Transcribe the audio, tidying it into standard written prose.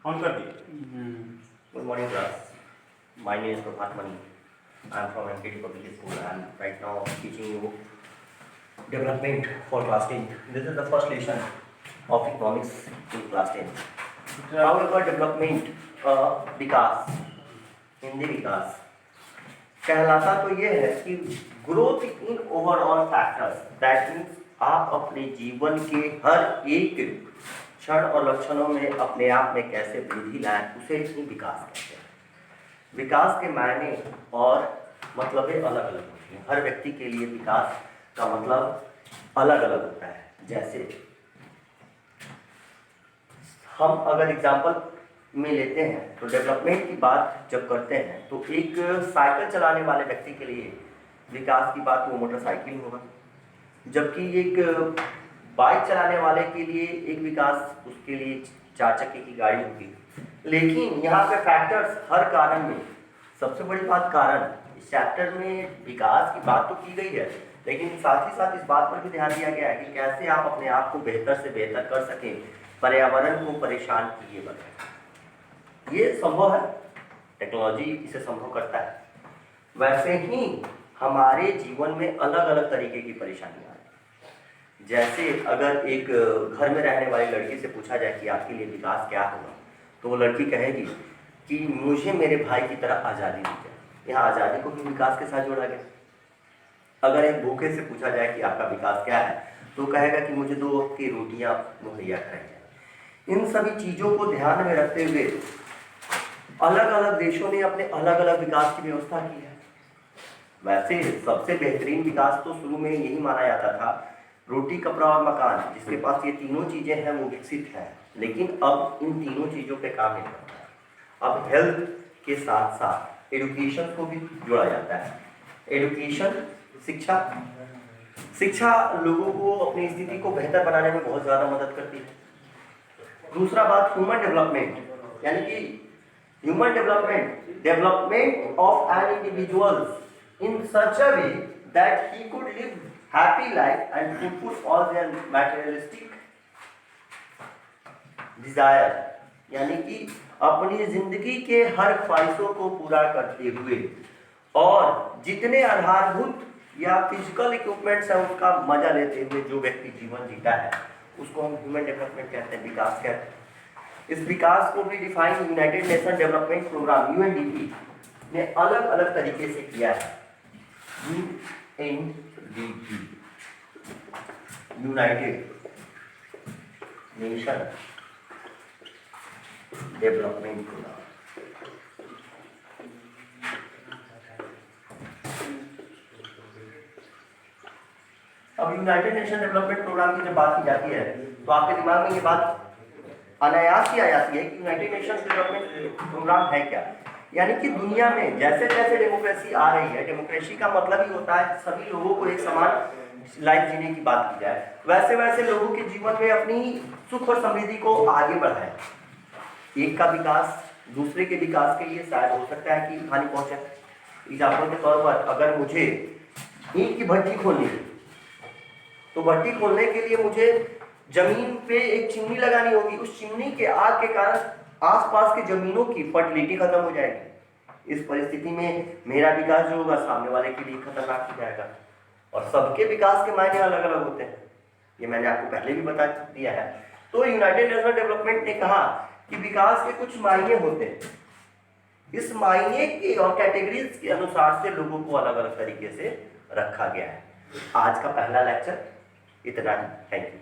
On कर दिए। Good morning, class. My name is Prabhat Mani. I am from MKT Public School and right now teaching you development for class 10. This is the first lesson of economics in class 10. However, development विकास, हिंदी विकास कहलाता तो ये है कि growth in overall factors, that means आप अपने जीवन के हर एक क्षण और लक्षणों में अपने आप में कैसे वृद्धि लाएं, उसे ही विकास कहते हैं। विकास के मायने और मतलब अलग अलग होते हैं। हर व्यक्ति के लिए विकास का मतलब अलग अलग होता है। जैसे हम अगर एग्जाम्पल में लेते हैं तो डेवलपमेंट की बात जब करते हैं तो एक साइकिल चलाने वाले व्यक्ति के लिए विकास की बात वो मोटरसाइकिल होगा, जबकि एक बाइक चलाने वाले के लिए एक विकास उसके लिए 4 चक्के की गाड़ी होगी। लेकिन यहाँ पे फैक्टर्स हर कारण में, सबसे बड़ी बात कारण, इस चैप्टर में विकास की बात तो की गई है, लेकिन साथ ही साथ इस बात पर भी ध्यान दिया गया है कि कैसे आप अपने आप को बेहतर से बेहतर कर सकें, पर्यावरण को परेशान किए बगैर। ये संभव है, टेक्नोलॉजी इसे संभव करता है। वैसे ही हमारे जीवन में अलग अलग तरीके की परेशानियां आती। जैसे अगर एक घर में रहने वाली लड़की से पूछा जाए कि आपके लिए विकास क्या होगा, तो वो लड़की कहेगी कि मुझे मेरे भाई की तरह आज़ादी दी जाए। यहाँ आज़ादी को भी विकास के साथ जोड़ा गया। अगर एक भूखे से पूछा जाए कि आपका विकास क्या है, तो कहेगा कि मुझे 2 वक्त की रोटियाँ मुहैया कराई जाए। इन सभी चीज़ों को ध्यान में रखते हुए अलग अलग देशों ने अपने अलग अलग विकास की व्यवस्था की है। वैसे सबसे बेहतरीन विकास तो शुरू में यही माना जाता था, रोटी, कपड़ा और मकान, जिसके पास ये तीनों चीजें हैं वो विकसित है। लेकिन अब इन तीनों चीजों पे काम नहीं करता है। अब हेल्थ के साथ साथ एजुकेशन को भी जोड़ा जाता है। एजुकेशन, शिक्षा लोगों को अपनी स्थिति को बेहतर बनाने में बहुत ज्यादा मदद करती है। दूसरा बात ह्यूमन डेवलपमेंट, यानी कि human development of an individual in such a way that he could live happy life and fulfill all their materialistic desire, यानी कि अपनी जिंदगी के हर ख्वाहिशों को पूरा करते हुए और जितने आधारभूत या फिजिकल इक्विपमेंट्स हैं उसका मजा लेते हुए जो व्यक्ति जीवन जीता है उसको हम ह्यूमन डेवलपमेंट कहते हैं, विकास कहते हैं। इस विकास को भी define United Nation development programme UNDP ने अलग अलग तरीके से किया है। UNDP, United Nation development programme. अब यूनाइटेड नेशन डेवलपमेंट प्रोग्राम की जब बात की जाती है तो आपके दिमाग में ये बात अनायास ही आ जाती है कि यूनाइटेड नेशंस डेवलपमेंट प्रोग्राम है क्या। यानी कि दुनिया में जैसे जैसे डेमोक्रेसी आ रही है, डेमोक्रेसी का मतलब ही होता है सभी लोगों को एक समान लाइफ जीने की बात की जाए, वैसे वैसे लोगों के जीवन में अपनी सुख और समृद्धि को आगे बढ़ाए। एक का विकास दूसरे के विकास के लिए शायद हो सकता है कि हानि पहुंचे। एग्जाम्पल के तौर पर अगर मुझे ईंट की भट्टी खोलनी है तो भट्टी खोलने के लिए मुझे जमीन पे एक चिमनी लगानी होगी। उस चिमनी के आग के कारण आसपास के जमीनों की फर्टिलिटी खत्म हो जाएगी। इस परिस्थिति में मेरा विकास जो होगा सामने वाले के लिए खतरनाक हो जाएगा। और सबके विकास के मायने अलग अलग होते हैं, ये मैंने आपको पहले भी बता दिया है। तो यूनाइटेड नेशन डेवलपमेंट ने कहा कि विकास के कुछ मायने होते हैं, इस मायने के और कैटेगरीज के अनुसार से लोगों को अलग अलग तरीके से रखा गया है। आज का पहला लेक्चर इतना ही। Thank you.